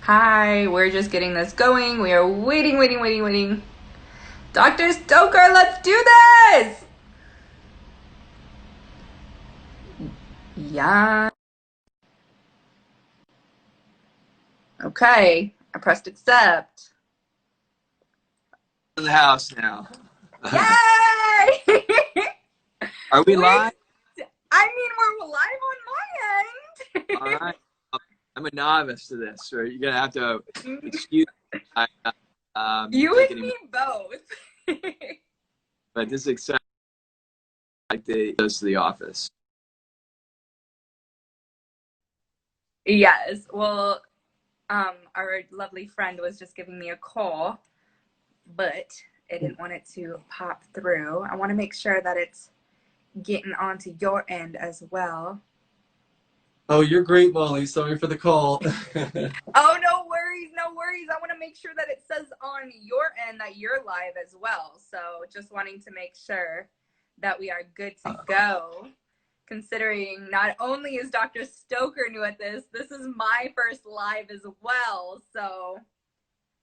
Hi, we're just getting this going. We are waiting. Dr. Stoker, let's do this! Yeah. Okay, I pressed accept. In the house now. Yay! Are we we're, live? we're live on All my right. I'm a novice to this, so you're gonna have to end. excuse me. You Like and any, me both. but this is exciting. Like the goes to the office. Yes, well, our lovely friend was just giving me a call, but I didn't want it to pop through. I want to make sure that it's getting onto your end as well. Oh, you're great, Molly. Sorry for the call. Oh, no worries, no worries. I want to make sure that it says on your end that you're live as well. So just wanting to make sure that we are good to go. Considering not only is Dr. Stoker new at this, this is my first live as well. So,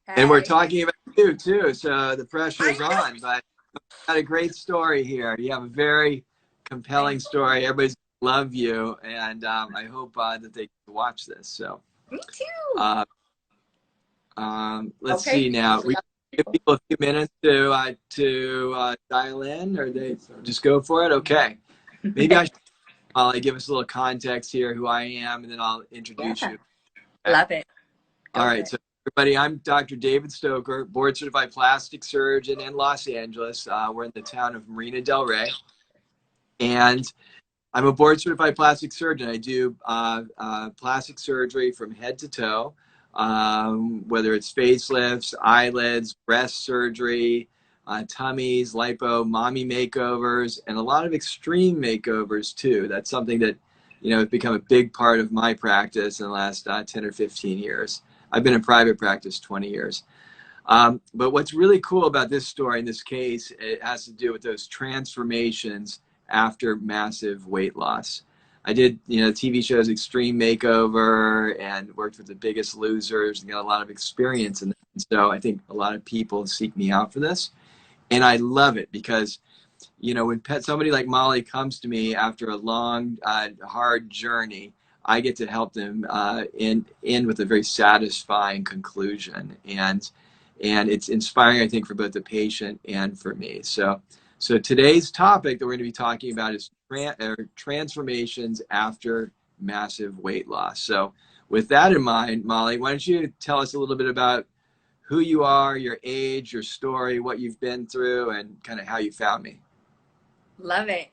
And we're hey. talking about you too, so the pressure I is on. But you got a great story here. You have a very compelling Thank story. Everybody's gonna love you, and I hope that they watch this. So, Me too. uh, let's Okay. see now. We give people a few minutes to dial in, or they just go for it. Okay. Maybe I should give us a little context here, who I am, and then I'll introduce Yeah. you. Okay. Love it. All Go for right. it. So, everybody, I'm Dr. David Stoker, board certified plastic surgeon in Los Angeles. We're in the town of Marina Del Rey. And I'm a board certified plastic surgeon. I do plastic surgery from head to toe, whether it's facelifts, eyelids, breast surgery, tummies, lipo, mommy makeovers, and a lot of extreme makeovers too. That's something that, has become a big part of my practice in the last 10 or 15 years. I've been in private practice 20 years. But what's really cool about this story, in this case, it has to do with those transformations after massive weight loss. I did, TV shows Extreme Makeover and worked with the Biggest Losers and got a lot of experience in that. And so I think a lot of people seek me out for this. And I love it because, when somebody like Molly comes to me after a long, hard journey, I get to help them end with a very satisfying conclusion. And it's inspiring, I think, for both the patient and for me. So today's topic that we're going to be talking about is transformations after massive weight loss. So with that in mind, Molly, why don't you tell us a little bit about who you are, your age, your story, what you've been through, and kind of how you found me. Love it.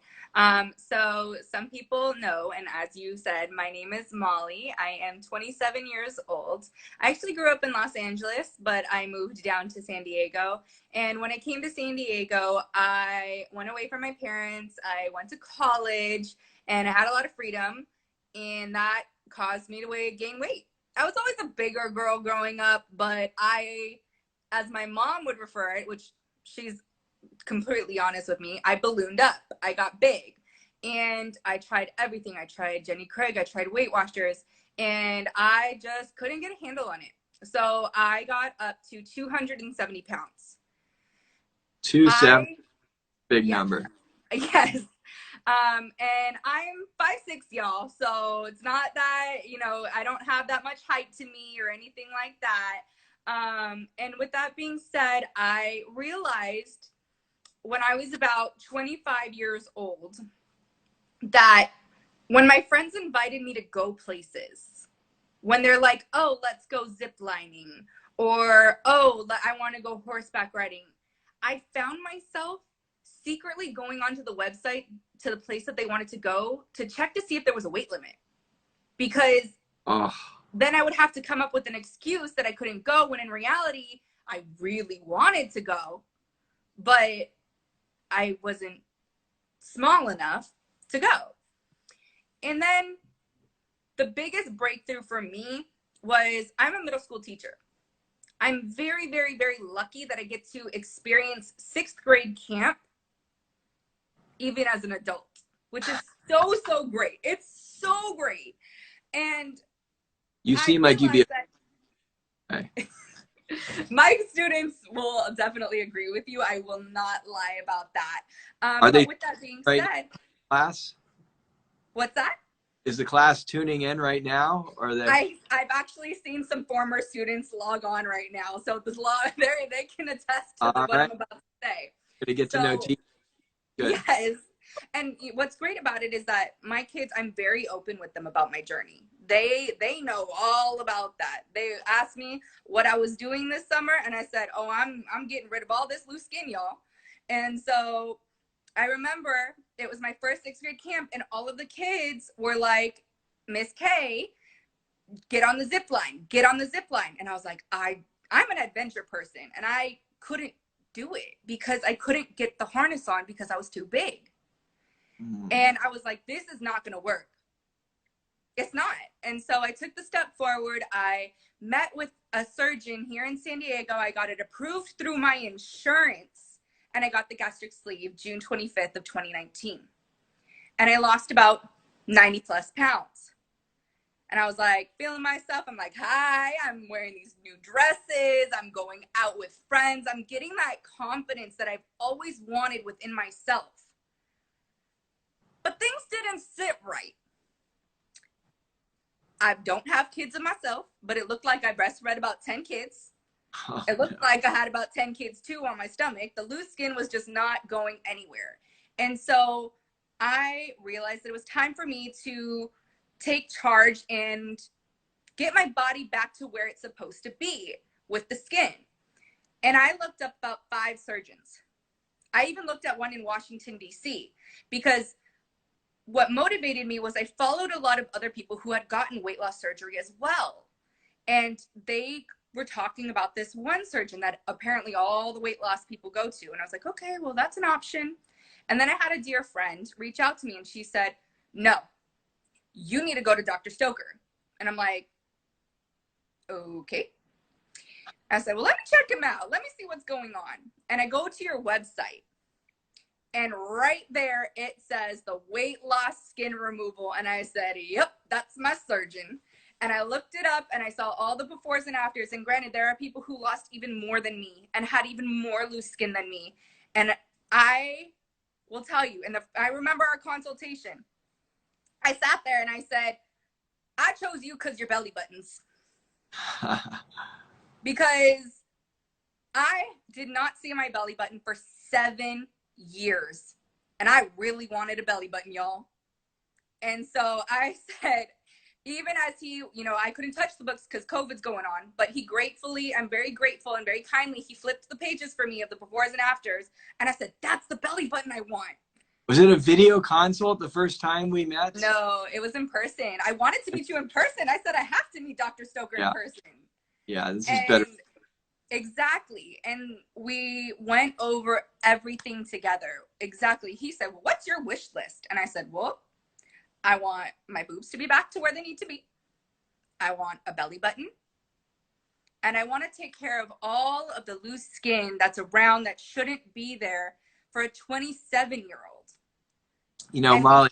So some people know, and as you said, my name is Molly. I am 27 years old. I actually grew up in Los Angeles, but I moved down to San Diego. And when I came to San Diego, I went away from my parents. I went to college and I had a lot of freedom, and that caused me to gain weight. I was always a bigger girl growing up, but as my mom would refer it, which she's completely honest with me, I ballooned up. I got big. And I tried everything. I tried Jenny Craig, I tried Weight Watchers, and I just couldn't get a handle on it. So I got up to 270 pounds. 270, I, big yes, number. yes. And I'm 5'6", y'all. So it's not that, I don't have that much height to me or anything like that. And with that being said, I realized when I was about 25 years old that when my friends invited me to go places, when they're like, oh, let's go zip lining, or, oh, I want to go horseback riding, I found myself secretly going onto the website to the place that they wanted to go to check to see if there was a weight limit. Because then I would have to come up with an excuse that I couldn't go, when in reality, I really wanted to go, but I wasn't small enough to go. And then the biggest breakthrough for me was, I'm a middle school teacher. I'm very, very, very lucky that I get to experience sixth grade camp even as an adult, which is so great. It's so great. And You I seem like you'd be realized that Okay. My students will definitely agree with you. I will not lie about that. Are But they with that being right now said, in class? what's that? Is the class tuning in right now, or are they? I've actually seen some former students log on right now, so the law they can attest to All what right. I'm about to say. To get to know So teachers. Good. yes. And what's great about it is that my kids, I'm very open with them about my journey. They know all about that. They asked me what I was doing this summer, and I said, "Oh, I'm getting rid of all this loose skin, y'all." And so I remember it was my first sixth grade camp, and all of the kids were like, "Miss K, get on the zip line, get on the zip line." And I was like, I'm an adventure person, and I couldn't do it because I couldn't get the harness on because I was too big. And I was like, this is not going to work. It's not. And so I took the step forward. I met with a surgeon here in San Diego. I got it approved through my insurance, and I got the gastric sleeve June 25th of 2019. And I lost about 90 plus pounds. And I was like, feeling myself. I'm like, hi, I'm wearing these new dresses. I'm going out with friends. I'm getting that confidence that I've always wanted within myself. But things didn't sit right. I don't have kids of myself, but it looked like I breastfed about 10 kids. It looked like I had about 10 kids too on my stomach. The loose skin was just not going anywhere. And so I realized that it was time for me to take charge and get my body back to where it's supposed to be with the skin. And I looked up about 5 surgeons. I even looked at one in Washington, D.C., because what motivated me was I followed a lot of other people who had gotten weight loss surgery as well. And they were talking about this one surgeon that apparently all the weight loss people go to. And I was like, okay, well, that's an option. And then I had a dear friend reach out to me, and she said, no, you need to go to Dr. Stoker. And I'm like, okay. I said, well, let me check him out. Let me see what's going on. And I go to your website, and right there it says the weight loss skin removal. And I said, yep, that's my surgeon. And I looked it up, and I saw all the befores and afters. And granted, there are people who lost even more than me and had even more loose skin than me. And I will tell you, and I remember our consultation. I sat there and I said, I chose you because your belly buttons. Because I did not see my belly button for 7 years. And I really wanted a belly button, y'all. And so I said, even as he, I couldn't touch the books because COVID's going on, but he gratefully, I'm very grateful and very kindly, he flipped the pages for me of the befores and afters. And I said, that's the belly button I want. Was it a video consult the first time we met? No, it was in person. I wanted to meet you in person. I said, I have to meet Dr. Stoker in person. Yeah, this is better. Exactly. And we went over everything together. Exactly. He said, well, what's your wish list? And I said, well, I want my boobs to be back to where they need to be. I want a belly button. And I want to take care of all of the loose skin that's around that shouldn't be there for a 27-year-old. Molly,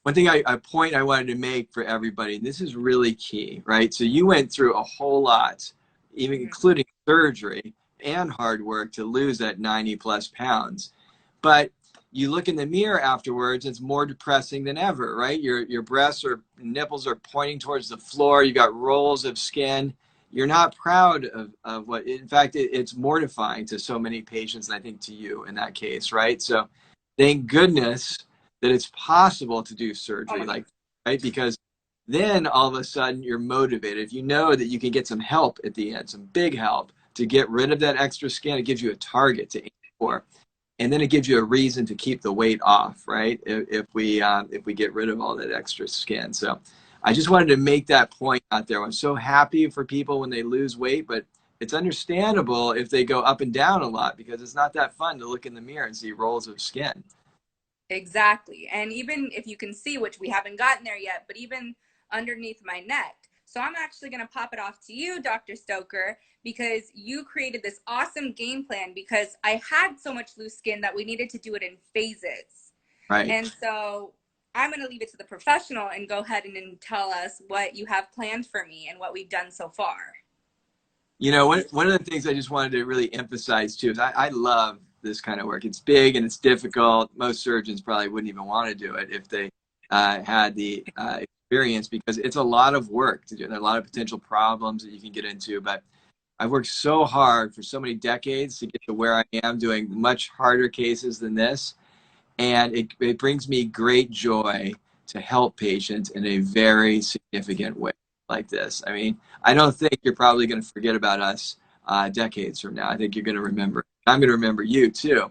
one thing a point I wanted to make for everybody, and this is really key, right? So you went through a whole lot, even including surgery and hard work to lose that 90 plus pounds. But you look in the mirror afterwards, it's more depressing than ever, right? Your breasts or nipples are pointing towards the floor. You got rolls of skin. You're not proud of what, in fact, it's mortifying to so many patients, and I think to you in that case, right? So thank goodness that it's possible to do surgery, right? Because then all of a sudden you're motivated. If you know that you can get some help at the end, some big help to get rid of that extra skin, it gives you a target to aim for. And then it gives you a reason to keep the weight off, right? If we get rid of all that extra skin. So I just wanted to make that point out there. I'm so happy for people when they lose weight, but it's understandable if they go up and down a lot, because it's not that fun to look in the mirror and see rolls of skin. Exactly. And even if you can see, which we haven't gotten there yet, but even underneath my neck. So I'm actually going to pop it off to you, Dr. Stoker, because you created this awesome game plan, because I had so much loose skin that we needed to do it in phases. Right. And so I'm going to leave it to the professional and go ahead and tell us what you have planned for me and what we've done so far. One of the things I just wanted to really emphasize too is I love this kind of work. It's big and it's difficult. Most surgeons probably wouldn't even want to do it if they had the experience, because it's a lot of work to do. There are a lot of potential problems that you can get into, but I've worked so hard for so many decades to get to where I am, doing much harder cases than this. And it brings me great joy to help patients in a very significant way like this. I mean, I don't think you're probably going to forget about us decades from now. I think you're going to remember. I'm going to remember you too,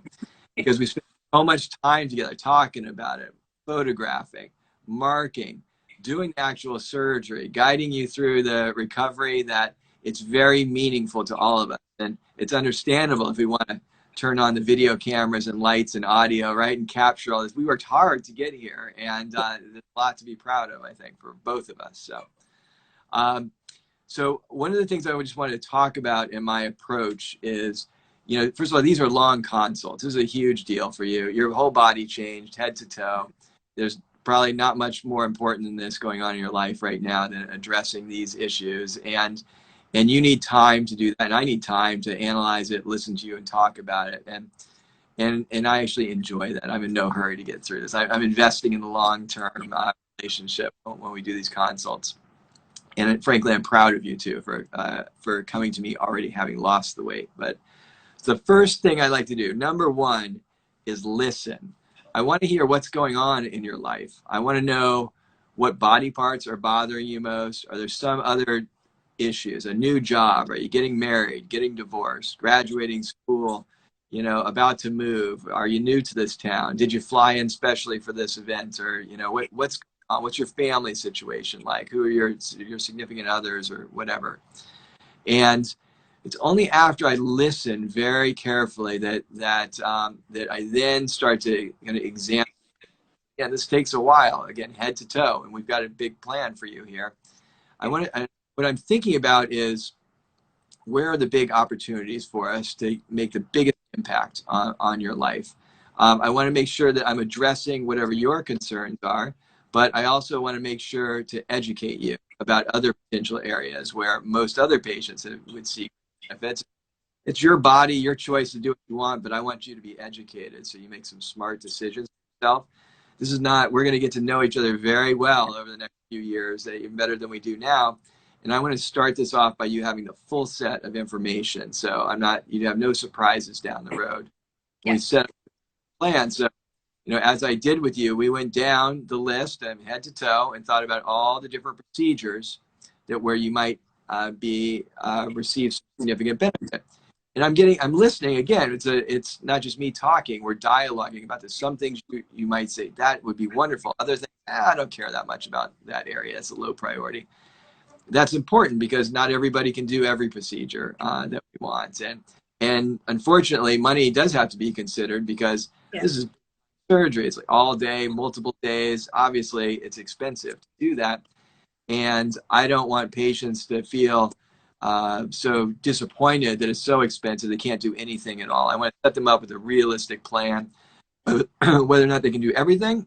because we spent so much time together talking about it, photographing, marking, doing actual surgery, guiding you through the recovery, that it's very meaningful to all of us. And it's understandable if we want to turn on the video cameras and lights and audio, right, and capture all this. We worked hard to get here, and there's a lot to be proud of, I think, for both of us. So one of the things I just wanted to talk about in my approach is, first of all, these are long consults. This is a huge deal for you. Your whole body changed head to toe. There's probably not much more important than this going on in your life right now than addressing these issues. And you need time to do that. And I need time to analyze it, listen to you, and talk about it. And I actually enjoy that. I'm in no hurry to get through this. I'm investing in the long-term relationship when we do these consults. And frankly, I'm proud of you too for coming to me already having lost the weight. But the first thing I like to do, number one, is listen. I want to hear what's going on in your life. I want to know what body parts are bothering you most. Are there some other issues? A new job? Are you getting married, getting divorced, graduating school, about to move? Are you new to this town? Did you fly in specially for this event? Or, what's your family situation like? Who are your significant others or whatever? And it's only after I listen very carefully that I then start to kind of examine. Yeah, this takes a while, again, head to toe, and we've got a big plan for you here. What I'm thinking about is, where are the big opportunities for us to make the biggest impact on your life? I want to make sure that I'm addressing whatever your concerns are, but I also want to make sure to educate you about other potential areas where most other patients would seek benefits. It's your body, your choice to do what you want, but I want you to be educated so you make some smart decisions for yourself. This is not, we're going to get to know each other very well over the next few years, even better than we do now. And I want to start this off by you having the full set of information. So you'd have no surprises down the road. Yeah. We set up a plan. So, as I did with you, we went down the list and head to toe and thought about all the different procedures where you might receive significant benefit. And I'm listening again. It's not just me talking. We're dialoguing about this. Some things you might say that would be wonderful. Other things, I don't care that much about that area. It's a low priority. That's important because not everybody can do every procedure that we want. And unfortunately, money does have to be considered because This is surgery. It's like all day, multiple days. Obviously, it's expensive to do that. And I don't want patients to feel so disappointed that it's so expensive they can't do anything at all. I want to set them up with a realistic plan, whether or not they can do everything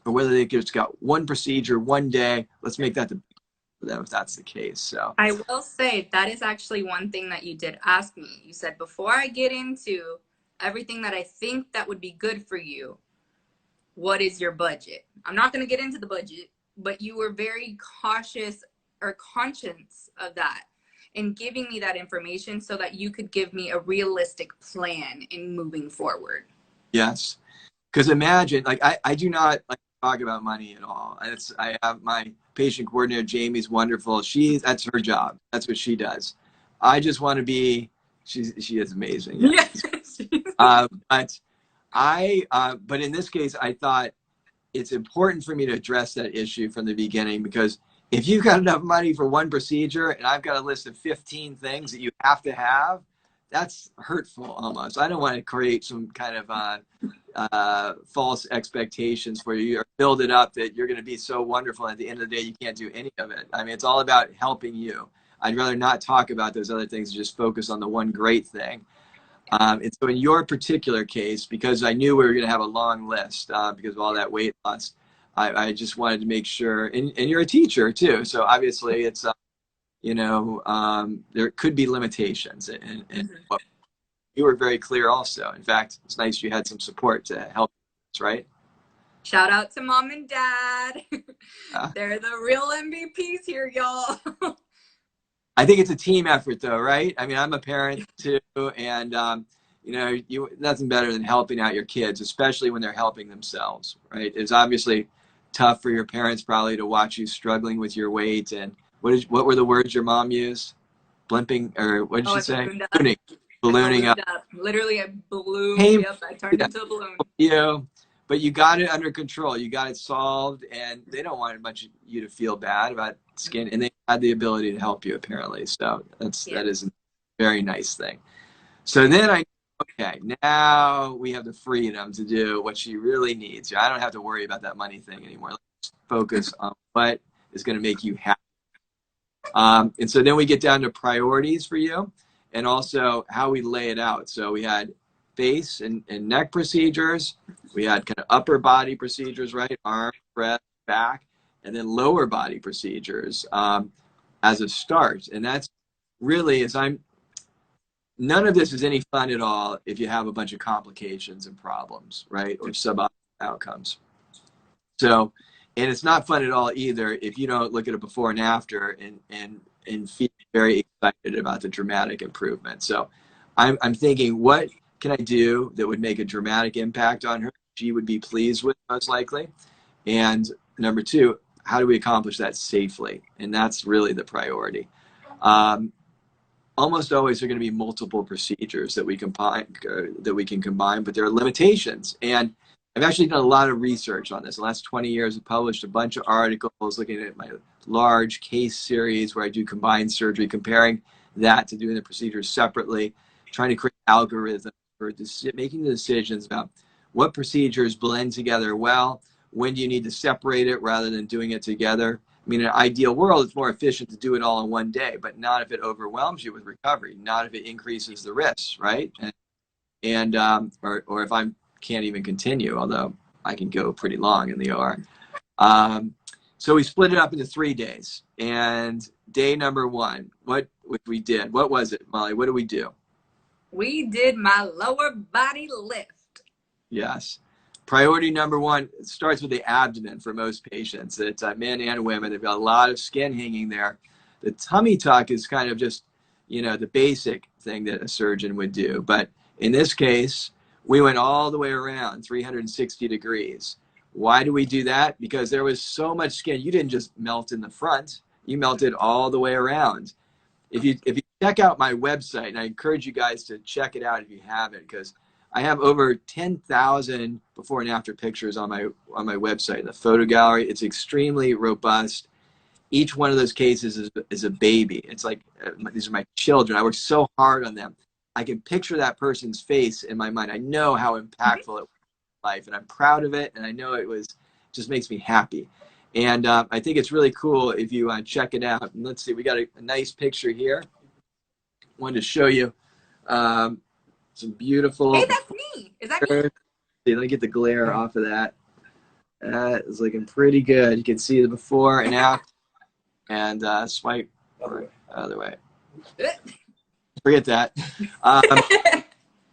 or whether they just got one procedure, one day. Let's make that for them if that's the case. So I will say that is actually one thing that you did ask me. You said, before I get into everything that I think that would be good for you, what is your budget? I'm not going to get into the budget, but you were very cautious or conscious of that and giving me that information so that you could give me a realistic plan in moving forward. Yes. Because imagine, I do not talk about money at all. I have my patient coordinator, Jamie's wonderful. That's her job. That's what she does. I just want to be, she is amazing. Yeah. But in this case, I thought it's important for me to address that issue from the beginning, because if you've got enough money for one procedure and I've got a list of 15 things that you have to have, that's hurtful almost. I don't want to create some kind of false expectations for you or build it up that you're going to be so wonderful and at the end of the day you can't do any of it. I mean, it's all about helping you. I'd rather not talk about those other things and just focus on the one great thing. And so in your particular case, because I knew we were going to have a long list because of all that weight loss, I just wanted to make sure, and you're a teacher too, so obviously it's there could be limitations. And what you were very clear also. In fact, it's nice you had some support to help us, right? Shout out to mom and dad. Uh, They're the real MVPs here, y'all. I think it's a team effort, though, right? I mean, I'm a parent too, and nothing better than helping out your kids, especially when they're helping themselves, right? It's obviously tough for your parents probably to watch you struggling with your weight. And what were the words your mom used? Blimping, or what did Oh, she I say? ballooned up. Ballooning up. Literally, I ballooned. Painful, Yep, I turned into a balloon. but you got it under control. You got it solved, and they don't want much you to feel bad about skin, and they had the ability to help you apparently. So that is a very nice thing. So then okay, now we have the freedom to do what she really needs. I don't have to worry about that money thing anymore. Let's focus on what is going to make you happy. And so then we get down to priorities for you, and also how we lay it out. So we had face and neck procedures. We had kind of upper body procedures, right? Arm, breast, back, and then lower body procedures as a start. And that's really, none of this is any fun at all if you have a bunch of complications and problems, right? Or suboptimal outcomes. So, and it's not fun at all either if you don't look at a before and after and feel very excited about the dramatic improvement. So I'm thinking, what can I do that would make a dramatic impact on her? She would be pleased with, most likely. And number two, how do we accomplish that safely? And that's really the priority. Almost always there are going to be multiple procedures that we can combine, but there are limitations. And I've actually done a lot of research on this. The last 20 years, I've published a bunch of articles looking at my large case series where I do combined surgery, comparing that to doing the procedures separately, trying to create algorithms for making the decisions about what procedures blend together well, when do you need to separate it rather than doing it together. I mean, in an ideal world, it's more efficient to do it all in one day, but not if it overwhelms you with recovery, not if it increases the risks, right? Or if I can't even continue, although I can go pretty long in the OR. So we split it up into 3 days. And day number one, what we did, what was it, Molly? What did we do? We did my lower body lift. Yes. Priority number one starts with the abdomen for most patients. It's men and women. They've got a lot of skin hanging there. The tummy tuck is kind of just, the basic thing that a surgeon would do. But in this case, we went all the way around 360 degrees. Why do we do that? Because there was so much skin. You didn't just melt in the front. You melted all the way around. If you check out my website, and I encourage you guys to check it out if you haven't, because I have over 10,000 before and after pictures on my website in the photo gallery. It's extremely robust. Each one of those cases is a baby. It's like these are my children. I worked so hard on them. I can picture that person's face in my mind. I know how impactful it was in life, and I'm proud of it. And I know just makes me happy. And I think it's really cool if you check it out. And let's see, we got a nice picture here. Wanted to show you some beautiful. Hey, that's me. Is that me? See, let me get the glare off of that. That is looking pretty good. You can see the before and after. And swipe other way. Forget that.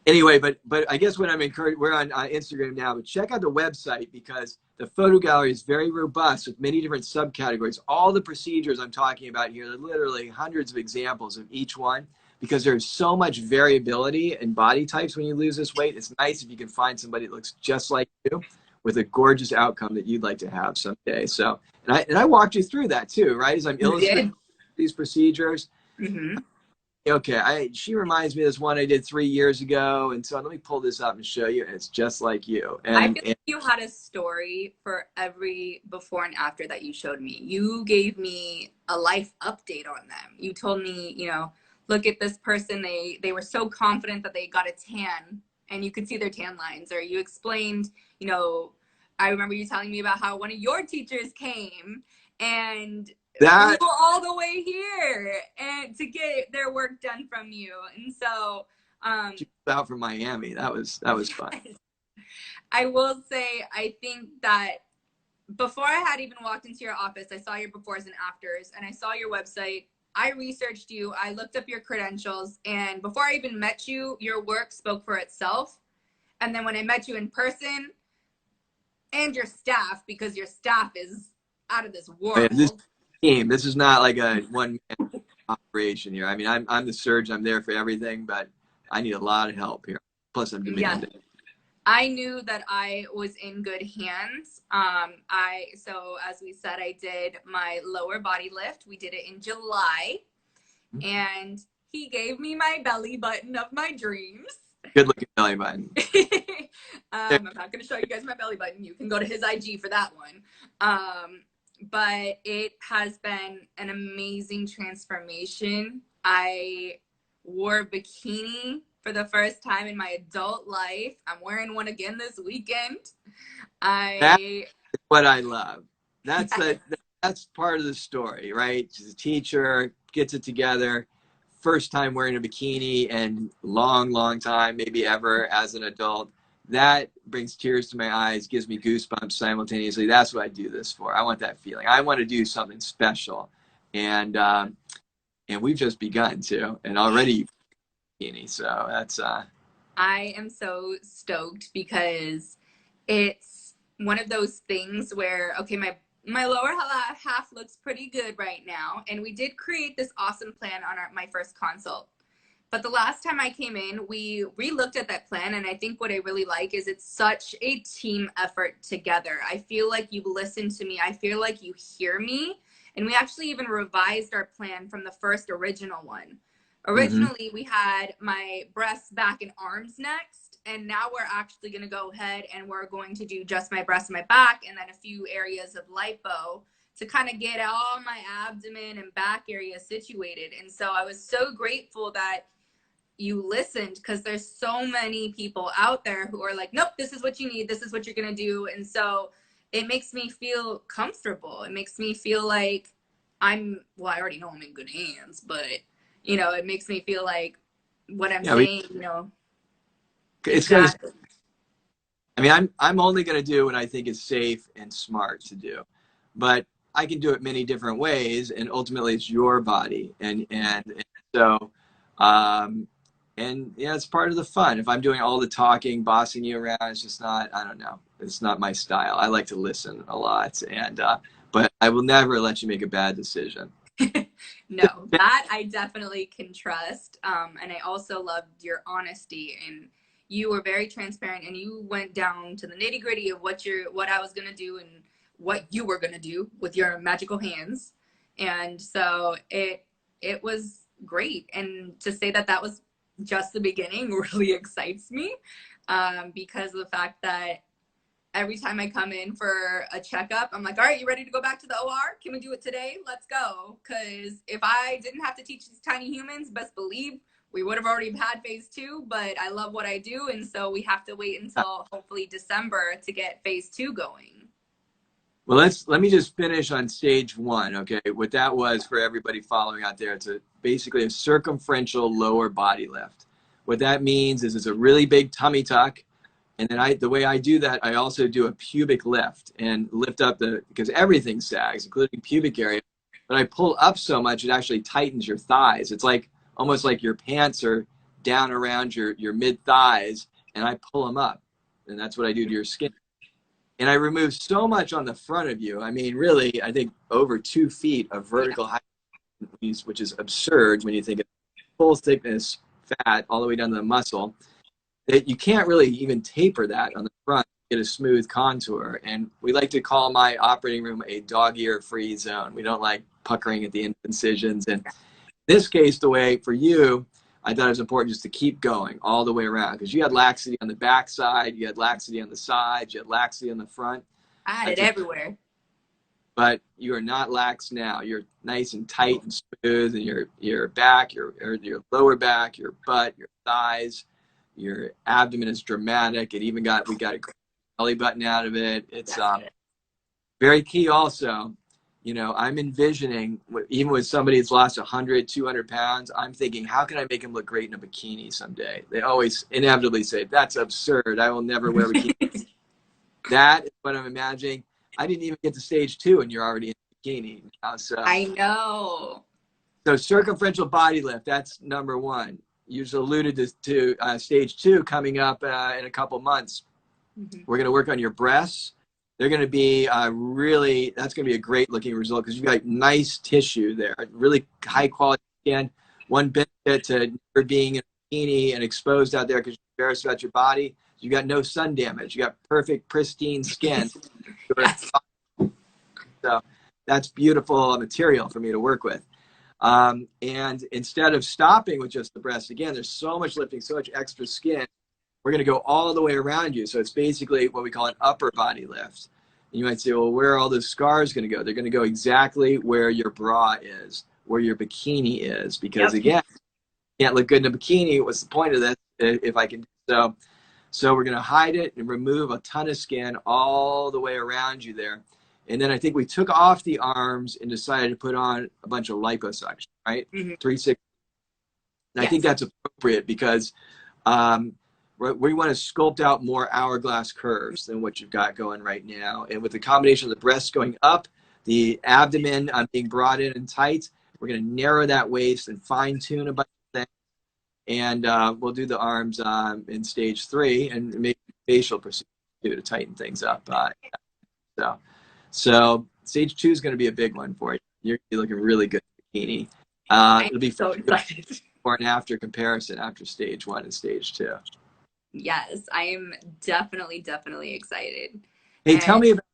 Anyway, but I guess what I'm encouraged, we're on Instagram now, but check out the website because the photo gallery is very robust with many different subcategories. All the procedures I'm talking about here, there are literally hundreds of examples of each one because there's so much variability in body types when you lose this weight. It's nice if you can find somebody that looks just like you with a gorgeous outcome that you'd like to have someday. So, and I walked you through that too, right? As I'm illustrating these procedures. Mm-hmm. Okay, she reminds me of this one I did 3 years ago, and so let me pull this up and show you. And it's just like you. And I feel like you had a story for every before and after that you showed me. You gave me a life update on them. You told me, look at this person. They were so confident that they got a tan, and you could see their tan lines. Or you explained, I remember you telling me about how one of your teachers came and flew all the way here and to get their work done from you. And so she was out from Miami. That was fun. I will say, I think that before I had even walked into your office, I saw your befores and afters, and I saw your website. I researched you, I looked up your credentials, and before I even met you, your work spoke for itself. And then when I met you in person, and your staff, because your staff is out of this Yeah, this world. team, this is not like a one man operation here. I mean, I'm the surgeon, I'm there for everything, but I need a lot of help here. Plus, I'm Yeah, demanding. I knew that I was in good hands. So as we said, I did my lower body lift. We did it in July, and he gave me my belly button of my dreams. Good looking belly button. I'm not going to show you guys my belly button. You can go to his IG for that one. But it has been an amazing transformation. I wore a bikini for the first time in my adult life. I'm wearing one again this weekend. That's what I love. That's part of the story, right? She's a teacher, gets it together. First time wearing a bikini and long time, maybe ever as an adult. That brings tears to my eyes, gives me goosebumps simultaneously. That's what I do this for. I want that feeling. I want to do something special. And we've just begun to, and already bikini. So that's I am so stoked because it's one of those things where, okay, my lower half looks pretty good right now. And we did create this awesome plan on my first consult. But the last time I came in, we re-looked at that plan. And I think what I really like is it's such a team effort together. I feel like you listen to me. I feel like you hear me. And we actually even revised our plan from the first original one. Originally, we had my breasts, back, and arms next. And now we're actually going to go ahead and we're going to do just my breasts and my back and then a few areas of lipo to kind of get all my abdomen and back area situated. And so I was so grateful that you listened, because there's so many people out there who are like, nope, this is what you need. This is what you're going to do. And so it makes me feel comfortable. It makes me feel like I already know I'm in good hands, but it makes me feel like what I'm saying, it's exactly. I mean, I'm only going to do what I think is safe and smart to do, but I can do it many different ways, and ultimately it's your body, and so, and yeah, it's part of the fun. If I'm doing all the talking, bossing you around, it's just not. I don't know. It's not my style. I like to listen a lot, and but I will never let you make a bad decision. No, that I definitely can trust. And I also loved your honesty, and you were very transparent, and you went down to the nitty gritty of what I was going to do and what you were going to do with your magical hands. And so it was great. And to say that was just the beginning really excites me, because of the fact that every time I come in for a checkup, I'm like, all right, you ready to go back to the OR? Can we do it today? Let's go. Because if I didn't have to teach these tiny humans, best believe we would have already had phase 2, but I love what I do. And so we have to wait until hopefully December to get phase 2 going. Well, let me just finish on stage 1, okay? What that was for everybody following out there, it's basically a circumferential lower body lift. What that means is it's a really big tummy tuck, and then the way I do that, I also do a pubic lift and lift up because everything sags, including pubic area. But I pull up so much it actually tightens your thighs. It's like almost like your pants are down around your mid thighs, and I pull them up, and that's what I do to your skin. And I remove so much on the front of you. I mean, really, I think over 2 feet of vertical height, which is absurd when you think of full thickness fat all the way down to the muscle. That you can't really even taper that on the front to get a smooth contour. And we like to call my operating room a dog ear free zone. We don't like puckering at the incisions. And in this case, the way for you, I thought it was important just to keep going all the way around, because you had laxity on the back side, you had laxity on the sides, you had laxity on the front. I had it everywhere. But you are not lax now. You're nice and tight and smooth, and your back, your lower back, your butt, your thighs, your abdomen is dramatic. We got a belly button out of it. It's very key also. I'm envisioning, even with somebody that's lost 100, 200 pounds, I'm thinking, how can I make him look great in a bikini someday? They always inevitably say, that's absurd. I will never wear a bikini. That is what I'm imagining. I didn't even get to stage 2 and you're already in a bikini now. So I know. So circumferential body lift, that's number one. You just alluded to stage 2 coming up in a couple months. Mm-hmm. We're going to work on your breasts. They're going to be that's going to be a great looking result because you've got nice tissue there, really high quality skin. One benefit to never being in a bikini and exposed out there because you're embarrassed about your body, you got no sun damage. You got perfect, pristine skin. Yes. So that's beautiful material for me to work with. And instead of stopping with just the breast, again, there's so much lifting, so much extra skin. We're going to go all the way around you. So it's basically what we call an upper body lift. And you might say, well, where are all those scars going to go? They're going to go exactly where your bra is, where your bikini is. Because again, you can't look good in a bikini. What's the point of this if I can do so we're going to hide it and remove a ton of skin all the way around you there. And then I think we took off the arms and decided to put on a bunch of liposuction, right? Mm-hmm. 360. And Yes. I think that's appropriate because we want to sculpt out more hourglass curves than what you've got going right now. And with the combination of the breasts going up, the abdomen being brought in and tight, we're going to narrow that waist and fine tune a bunch of things. And we'll do the arms in stage 3 and maybe facial procedure to tighten things up. So stage 2 is going to be a big one for you. You're looking really good in bikini. It'll be so excited. Before and after comparison after stage 1 and stage 2. Yes, I am definitely excited. Hey, tell me about,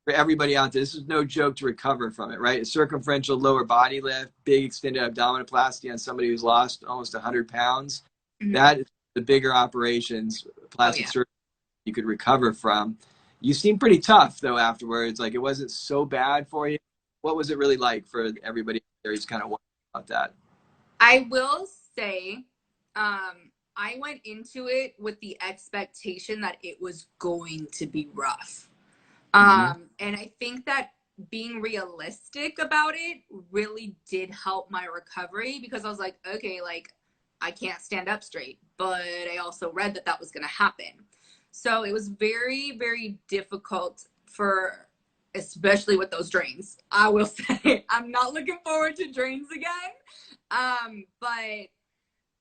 for everybody out there, this is no joke to recover from it, right? A circumferential lower body lift, big extended abdominoplasty on somebody who's lost almost 100 pounds. Mm-hmm. That is the bigger operations, plastic surgery you could recover from. You seem pretty tough, though, afterwards. Like, it wasn't so bad for you. What was it really like for everybody there who's kind of wondering about that? I will say, I went into it with the expectation that it was going to be rough. And I think that being realistic about it really did help my recovery because I was like, okay, like, I can't stand up straight, but I also read that that was going to happen. So it was very, very difficult especially with those drains. I will say I'm not looking forward to drains again. But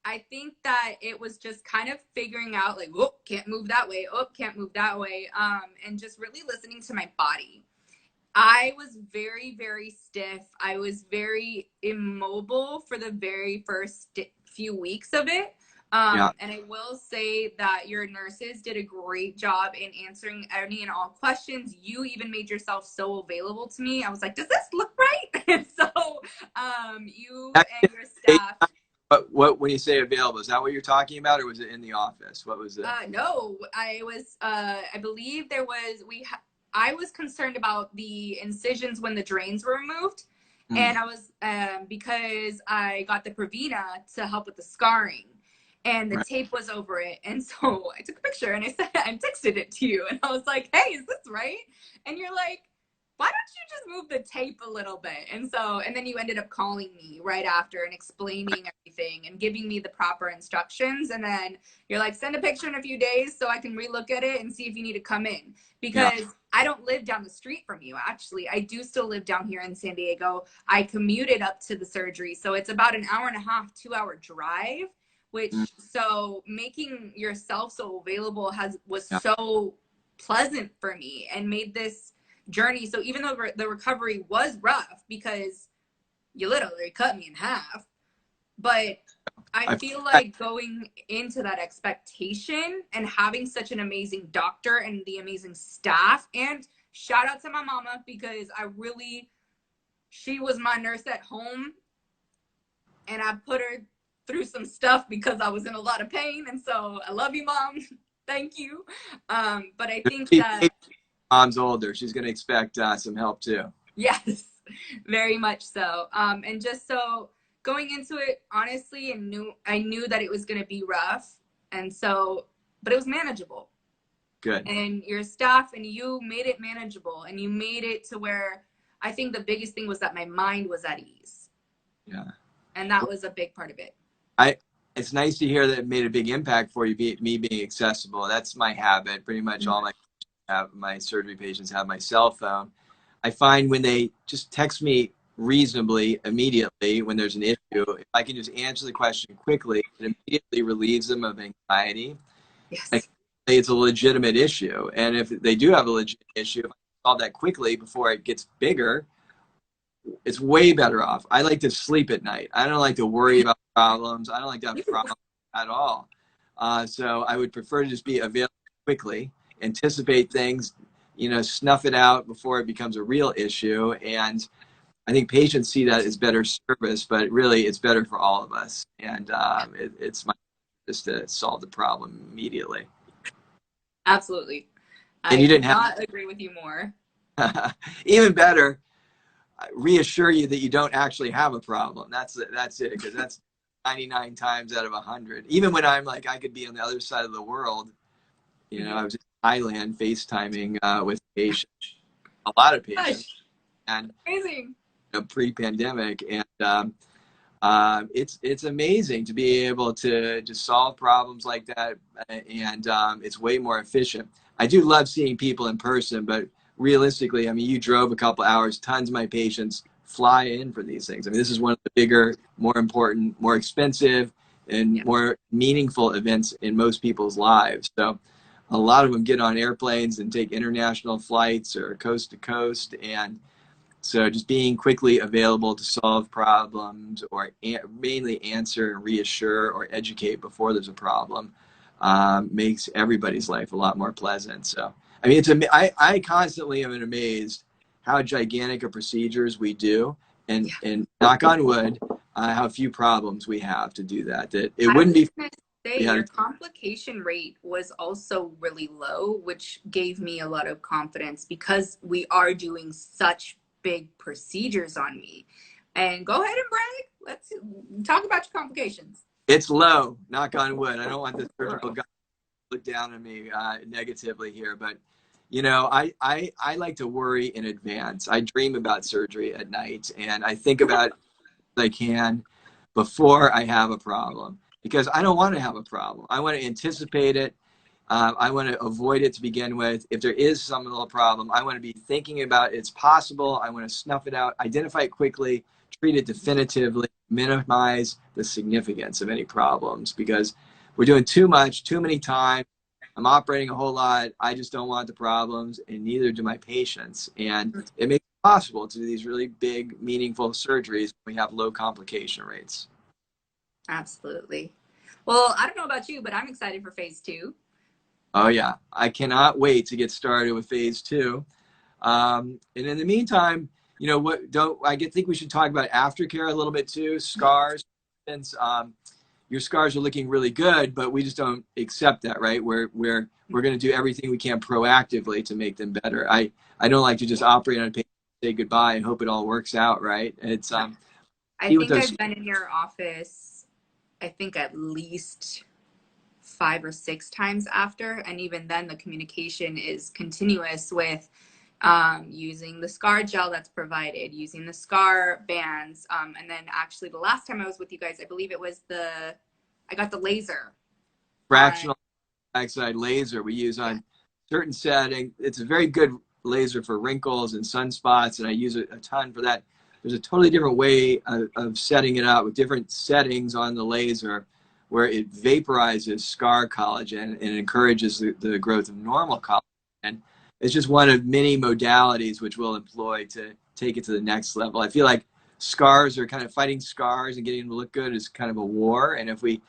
I think that it was just kind of figuring out like, oh, can't move that way. Oh, can't move that way. And just really listening to my body. I was very, very stiff. I was very immobile for the very first few weeks of it. And I will say that your nurses did a great job in answering any and all questions. You even made yourself so available to me. I was like, does this look right? And so you and your staff. What when you say available, is that what you're talking about, or was it in the office? What was it? No, I was. I believe there was. I was concerned about the incisions when the drains were removed, and I was because I got the Pravina to help with the scarring, and the tape was over it, and so I took a picture and I texted it to you, and I was like, "Hey, is this right?" And you're like, why don't you just move the tape a little bit? And then you ended up calling me right after and explaining everything and giving me the proper instructions. And then you're like, send a picture in a few days so I can relook at it and see if you need to come in. Because I don't live down the street from you, actually. I do still live down here in San Diego. I commuted up to the surgery. So it's about an hour and a half, 2-hour drive, which so making yourself so available was so pleasant for me and made this journey. So even though the recovery was rough because you literally cut me in half, but I feel like going into that expectation and having such an amazing doctor and the amazing staff, and shout out to my mama because she was my nurse at home and I put her through some stuff because I was in a lot of pain. And so I love you, Mom. Thank you. But I think that Mom's older. She's going to expect some help too. Yes, very much so. And just so going into it honestly, I knew that it was going to be rough. And so, but it was manageable. Good. And your staff and you made it manageable, and you made it to where I think the biggest thing was that my mind was at ease. Yeah. And that was a big part of it. It's nice to hear that it made a big impact for you, me being accessible. That's my habit. Pretty much all my surgery patients have my cell phone. I find when they just text me reasonably immediately when there's an issue. If I can just answer the question quickly, it immediately relieves them of anxiety. Yes. It's a legitimate issue. And if they do have a legitimate issue, if I solve that quickly before it gets bigger, it's way better off. I like to sleep at night. I don't like to worry about problems. I don't like to have problems at all. So I would prefer to just be available quickly, anticipate things, snuff it out before it becomes a real issue. And I think patients see that as better service, but really it's better for all of us. And it's my just to solve the problem immediately. Absolutely. And I could not agree with you more. Even better, reassure you that you don't actually have a problem. That's it, because that's 99 times out of 100. Even when I'm like, I could be on the other side of the world. I was in Thailand FaceTiming with patients, a lot of patients, and amazing. Pre-pandemic, and it's amazing to be able to just solve problems like that, and it's way more efficient. I do love seeing people in person, but realistically, I mean, you drove a couple hours. Tons of my patients fly in for these things. I mean, this is one of the bigger, more important, more expensive, and more meaningful events in most people's lives. So a lot of them get on airplanes and take international flights or coast to coast. And so just being quickly available to solve problems or mainly answer and reassure or educate before there's a problem makes everybody's life a lot more pleasant. So, I mean, I constantly am amazed how gigantic of procedures we do, and knock on wood, how few problems we have to do that. That it wouldn't be. Your complication rate was also really low, which gave me a lot of confidence because we are doing such big procedures on me. And go ahead and brag. Let's talk about your complications. It's low, knock on wood. I don't want the surgical guy to look down on me negatively here, but I like to worry in advance. I dream about surgery at night, and I think about it as I can before I have a problem, because I don't want to have a problem. I want to anticipate it. I want to avoid it to begin with. If there is some little problem, I want to be thinking about it's possible. I want to snuff it out, identify it quickly, treat it definitively, minimize the significance of any problems, because we're doing too much, too many times. I'm operating a whole lot. I just don't want the problems, and neither do my patients. And it makes it possible to do these really big, meaningful surgeries when we have low complication rates. Absolutely. Well, I don't know about you, but I'm excited for phase 2. Oh yeah, I cannot wait to get started with phase 2. And in the meantime, I think we should talk about aftercare a little bit too. Scars, since your scars are looking really good, but we just don't accept that, right? We're going to do everything we can proactively to make them better. I don't like to just operate on a patient, say goodbye, and hope it all works out, right? It's I think I've been in your office, I think at least 5 or 6 times after, and even then the communication is continuous with using the scar gel that's provided, using the scar bands, and then actually the last time I was with you guys, I believe it was I got the laser. Fractional oxide laser we use on certain settings. It's a very good laser for wrinkles and sunspots, and I use it a ton for that. There's a totally different way of setting it up with different settings on the laser, where it vaporizes scar collagen and encourages the growth of normal collagen. And it's just one of many modalities which we'll employ to take it to the next level. I feel like scars are kind of fighting scars and getting them to look good is kind of a war. And if we,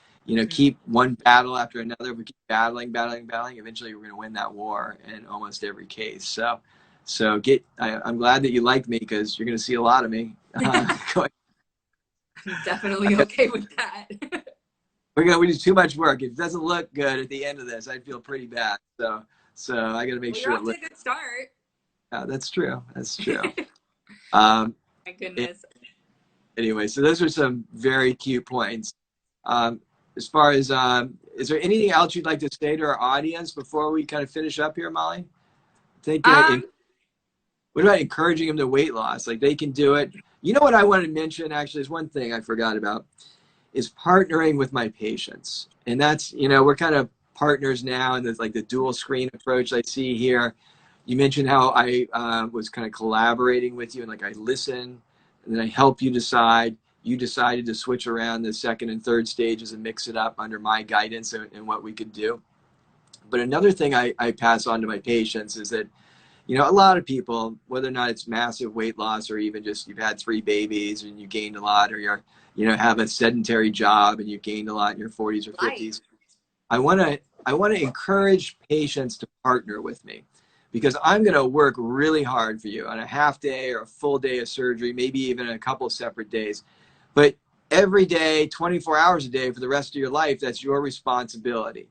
keep one battle after another, if we keep battling, eventually we're going to win that war in almost every case. So I'm glad that you like me, because you're going to see a lot of me. I'm definitely okay with that. We do too much work. If it doesn't look good at the end of this, I'd feel pretty bad. So I got to make sure. You're off to a good start. Yeah, that's true. My goodness. Anyway, so those are some very cute points. As far as, is there anything else you'd like to say to our audience before we kind of finish up here, Molly? What about encouraging them to weight loss? Like, they can do it. You know what I wanted to mention, actually, is one thing I forgot about, is partnering with my patients. And that's, we're kind of partners now, and there's like the dual screen approach I see here. You mentioned how I was kind of collaborating with you, and like I listen and then I help you decide. You decided to switch around the second and third stages and mix it up under my guidance and what we could do. But another thing I pass on to my patients is that, you know, a lot of people, whether or not it's massive weight loss or even just you've had 3 babies and you gained a lot, or you're, you know, have a sedentary job and you gained a lot in your 40s or 50s. I want to encourage patients to partner with me, because I'm going to work really hard for you on a half day or a full day of surgery, maybe even a couple separate days. But every day, 24 hours a day for the rest of your life, that's your responsibility.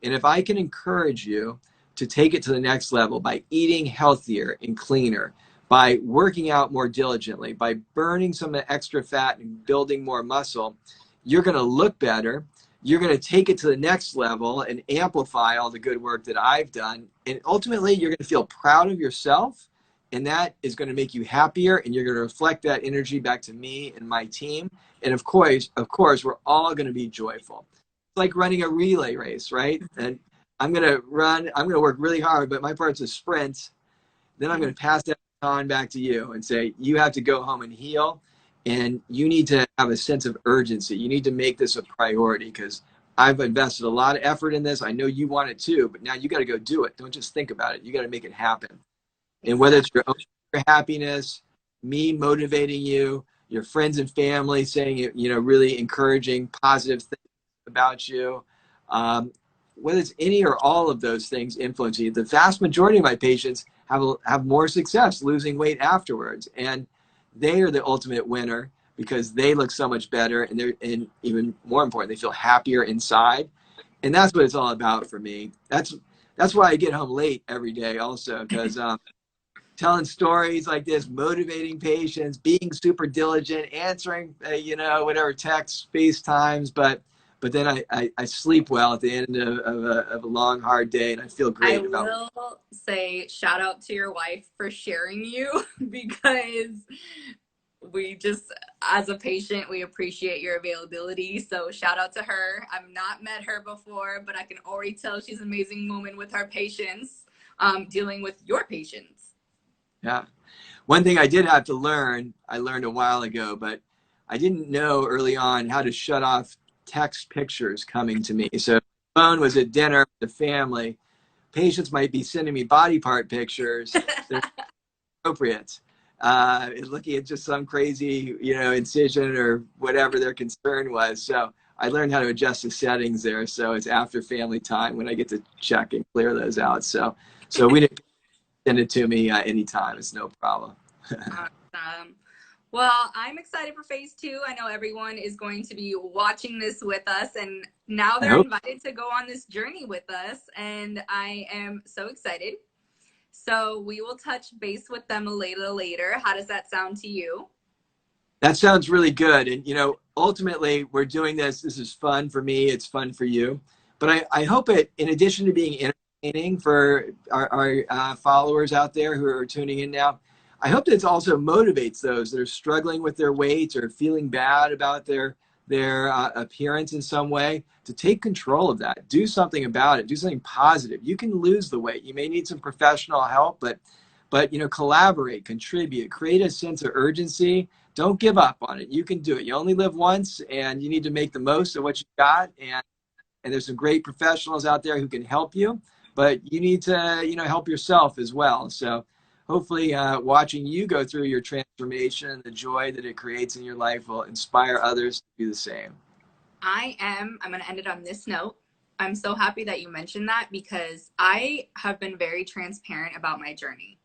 And if I can encourage you to take it to the next level by eating healthier and cleaner, by working out more diligently, by burning some of the extra fat and building more muscle, you're going to look better. You're going to take it to the next level and amplify all the good work that I've done. And ultimately, you're going to feel proud of yourself. And that is going to make you happier. And you're going to reflect that energy back to me and my team. And of course, we're all going to be joyful. It's like running a relay race, right? And I'm going to work really hard, but my part's a sprint. Then I'm going to pass that on back to you and say, you have to go home and heal. And you need to have a sense of urgency. You need to make this a priority, because I've invested a lot of effort in this. I know you want it too, but now you got to go do it. Don't just think about it. You got to make it happen. And whether it's your own happiness, me motivating you, your friends and family saying, you know, really encouraging positive things about you, whether it's any or all of those things influencing you, the vast majority of my patients have more success losing weight afterwards. And they are the ultimate winner, because they look so much better, and even more important, they feel happier inside. And that's what it's all about for me. That's why I get home late every day also, because telling stories like this, motivating patients, being super diligent, answering, you know, whatever texts, FaceTimes, but then I sleep well at the end of a long, hard day, and I feel great about it. I will say shout out to your wife for sharing you, because we just, as a patient, we appreciate your availability. So shout out to her. I've not met her before, but I can already tell she's an amazing woman with her patients, dealing with your patients. Yeah. One thing I did have to learn, I learned a while ago, but I didn't know early on how to shut off text pictures coming to me. So phone was at dinner with the family. Patients might be sending me body part pictures. They're appropriate. Looking at just some crazy, you know, incision or whatever their concern was. So I learned how to adjust the settings there. So it's after family time when I get to check and clear those out. So we didn't send it to me anytime. It's no problem. Awesome. Well, I'm excited for phase 2. I know everyone is going to be watching this with us, and now they're invited to go on this journey with us, and I am so excited. So we will touch base with them a little later. How does that sound to you? That sounds really good. And, you know, ultimately we're doing this. This is fun for me. It's fun for you. But I hope it, in addition to being entertaining for our followers out there who are tuning in now, I hope that it also motivates those that are struggling with their weight or feeling bad about their appearance in some way, to take control of that. Do something about it. Do something positive. You can lose the weight. You may need some professional help, but you know, collaborate, contribute, create a sense of urgency. Don't give up on it. You can do it. You only live once, and you need to make the most of what you got. And there's some great professionals out there who can help you, but you need to, you know, help yourself as well. So hopefully watching you go through your transformation and the joy that it creates in your life will inspire others to do the same. I'm going to end it on this note. I'm so happy that you mentioned that, because I have been very transparent about my journey.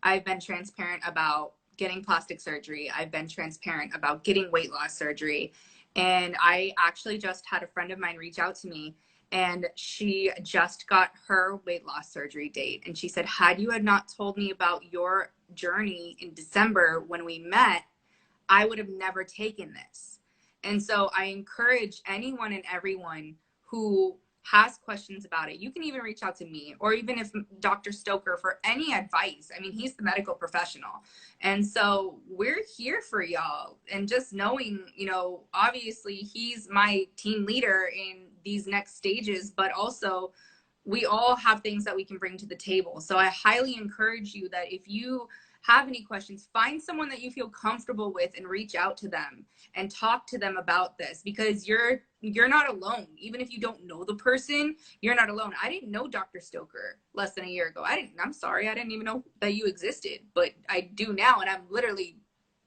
I've been transparent about getting plastic surgery. I've been transparent about getting weight loss surgery. And I actually just had a friend of mine reach out to me, and she just got her weight loss surgery date. And she said, had you had not told me about your journey in December when we met, I would have never taken this. And so I encourage anyone and everyone who has questions about it. You can even reach out to me, or even if Dr. Stoker, for any advice. I mean, he's the medical professional. And so we're here for y'all. And just knowing, you know, obviously he's my team leader in these next stages, but also we all have things that we can bring to the table. So I highly encourage you that if you have any questions, find someone that you feel comfortable with and reach out to them and talk to them about this, because you're not alone. Even if you don't know the person, you're not alone. I didn't know Dr. Stoker less than a year ago. I'm sorry, I didn't even know that you existed, but I do now, and I'm literally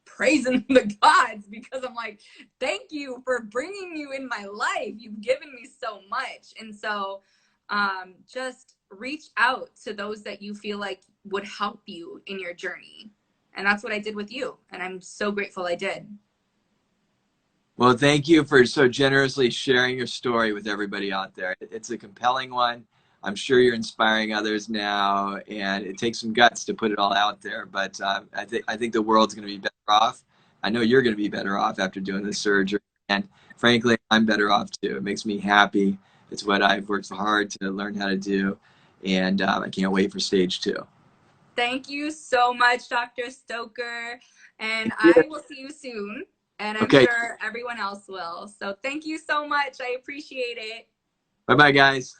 praising the gods, because I'm like, thank you for bringing you in my life. You've given me so much. And so just reach out to those that you feel like would help you in your journey. And that's what I did with you. And I'm so grateful I did. Well, thank you for so generously sharing your story with everybody out there. It's a compelling one. I'm sure you're inspiring others now, and it takes some guts to put it all out there. But I think the world's going to be better off. I know you're going to be better off after doing the surgery, and frankly, I'm better off too. It makes me happy. It's what I've worked hard to learn how to do, and I can't wait for stage 2. Thank you so much, Dr. Stoker, and I will see you soon. And I'm Okay. sure everyone else will. So thank you so much. I appreciate it. Bye-bye, guys.